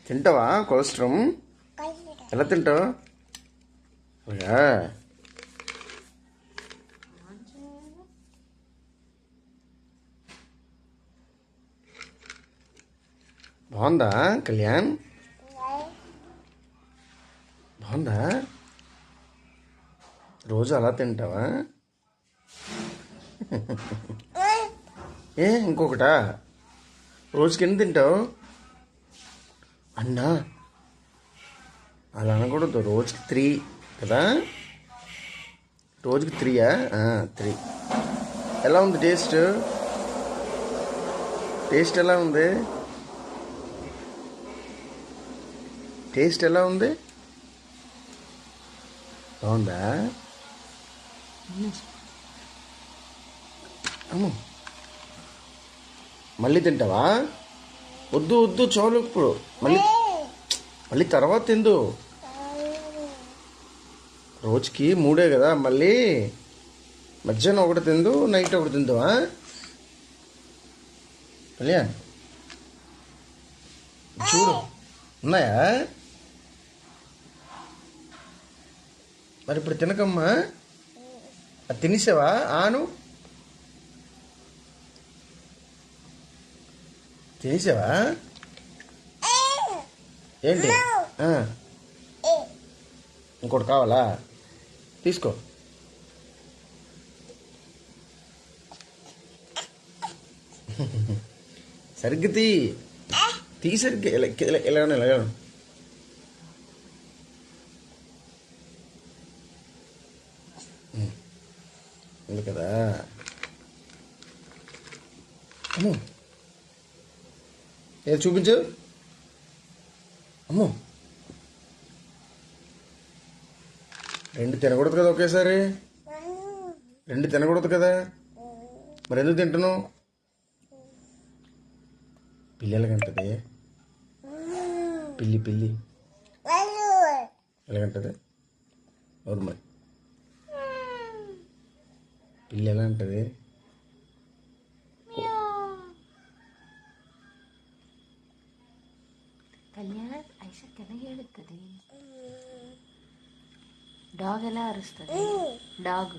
తింటావా కొలెస్ట్రాల్? ఎలా తింటావు? బాగుందా కళ్యాణ్? బాగుందా? రోజు అలా తింటావా? ఇంకొకటా? రోజుకి ఎన్ని తింటావు? అన్నా అలా అనకూడదు. రోజుకి 3 కదా? రోజుకి 3యా? 3. ఎలా ఉంది టేస్ట్? టేస్ట్ ఎలా ఉంది? టేస్ట్ ఎలా ఉంది? బాగుందా? అమ్మ మళ్ళీ తింటావా? వద్దు వద్దు, చాలు ఇప్పుడు. మళ్ళీ తర్వాత తిందు. రోజుకి 3 కదా, మళ్ళీ మధ్యాహ్నం ఒకటి తిందు, నైట్ ఒకటి తిందువా? కళ్యాణ్ చూడు, ఉన్నాయా? మరి ఇప్పుడు తినకమ్మా. అది తినేసావా? ఆను తినేసావా? ఏంటి? ఇంకోటి కావాలా? తీసుకో. సరిగ్గా తీ సరిగ్గా ఎలాగను ఉంది కదా. అమ్మో ఏది చూపించు. అమ్మో 2 తినకూడదు కదా ఒకేసారి? 2 తినకూడదు కదా, మరి ఎందుకు తింటున్నావు? పిల్లి ఎలాగంటది? పిల్లి ఎలాగంటది? అవును, మరి పిల్లి ఎలా అంటది? కళ్యాణ్ ఐషక్ ఎలా ఏడుతుంది? డాగ్ ఎలా అరుస్తుంది? డాగ్